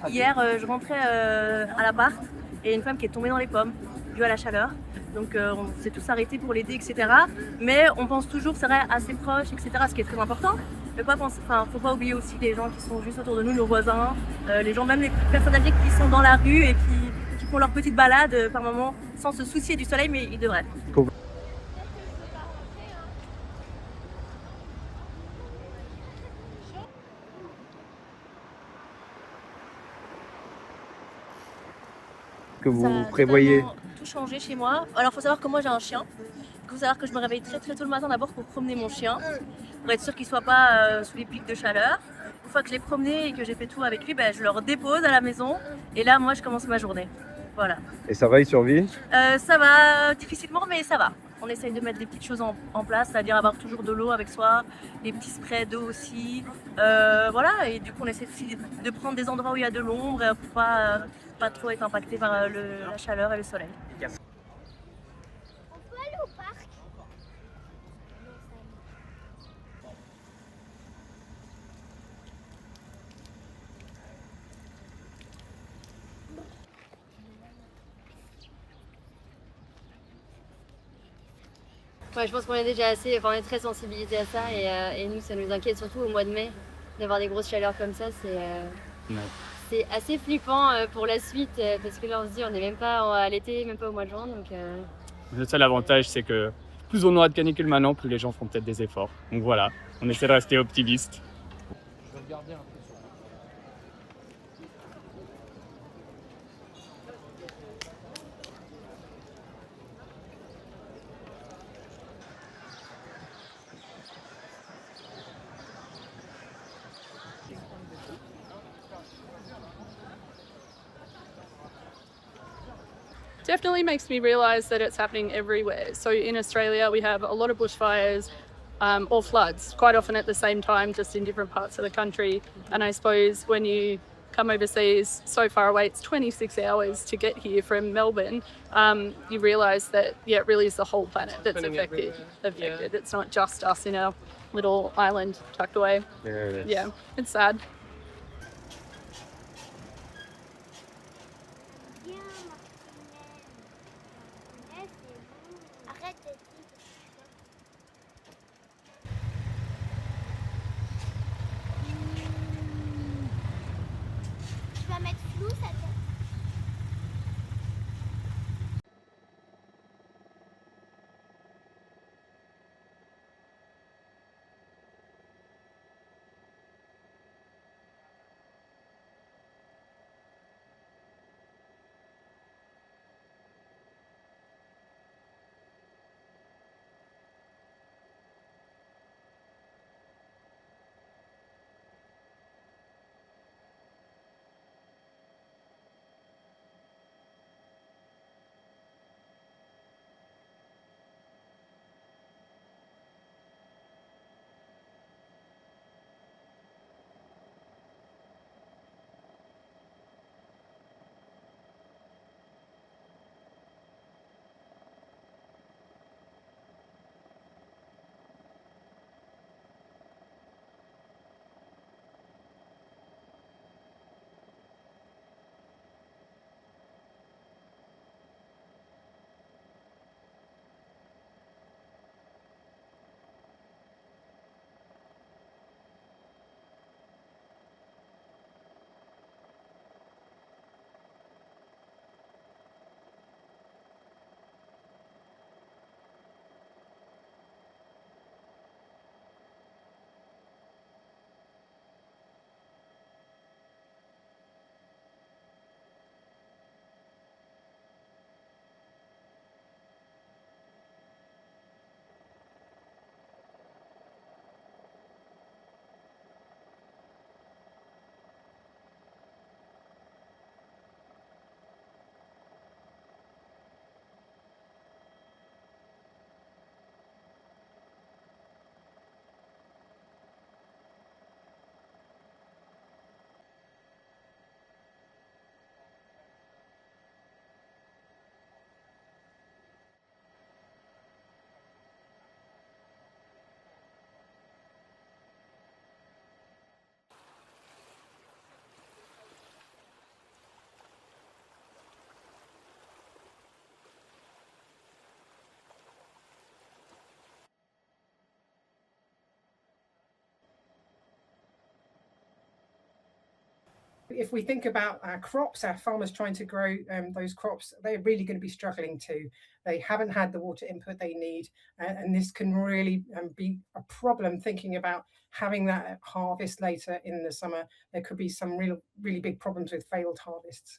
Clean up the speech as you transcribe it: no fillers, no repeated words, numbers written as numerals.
Hier, je rentrais à l'appart et une femme qui est tombée dans les pommes due à la chaleur. Donc on s'est tous arrêtés pour l'aider, etc. Mais on pense toujours, c'est vrai, à ses proches, etc. Ce qui est très important. Mais faut pas oublier aussi les gens qui sont juste autour de nous, nos voisins, les gens, même les personnes âgées qui sont dans la rue et qui font leur petite balade par moment sans se soucier du soleil, mais ils devraient. Que Ça vous a prévoyez? totalement tout changé chez moi. Alors, faut savoir que moi j'ai un chien. Il faut savoir que je me réveille très très tôt le matin d'abord pour promener mon chien, pour être sûr qu'il soit pas sous les pics de chaleur. Une fois que je l'ai promené et que j'ai fait tout avec lui, ben, je le redépose à la maison et là moi je commence ma journée. Voilà. Et ça va, il survit? Ça va difficilement, mais ça va. On essaye de mettre des petites choses en place, c'est-à-dire avoir toujours de l'eau avec soi, des petits sprays d'eau aussi. Voilà, et du coup on essaie aussi de prendre des endroits où il y a de l'ombre pour pas trop être impacté par la chaleur et le soleil. On peut aller au parc? Ouais, je pense qu'on est déjà assez, enfin, on est très sensibilisés à ça et nous, ça nous inquiète surtout au mois de mai d'avoir des grosses chaleurs comme ça. C'est assez flippant pour la suite parce que là, on se dit, on n'est même pas à l'été, même pas au mois de juin. Donc, Le seul avantage, c'est que plus on aura de canicules maintenant, plus les gens feront peut-être des efforts. Donc voilà, on essaie de rester optimiste. Definitely makes me realise that it's happening everywhere. So in Australia, we have a lot of bushfires or floods, quite often at the same time, just in different parts of the country. And I suppose when you come overseas so far away, it's 26 hours to get here from Melbourne, you realise that, yeah, it really is the whole planet that's affected. It's not just us in our little island tucked away. There it is. Yeah, it's sad. Viens, Martinez. Martinez, c'est bon. Arrête d'être Tu vas mettre flou, ça te... If we think about our crops, our farmers trying to grow those crops, they're really going to be struggling too. They haven't had the water input they need, and this can really be a problem thinking about having that harvest later in the summer. There could be some really big problems with failed harvests.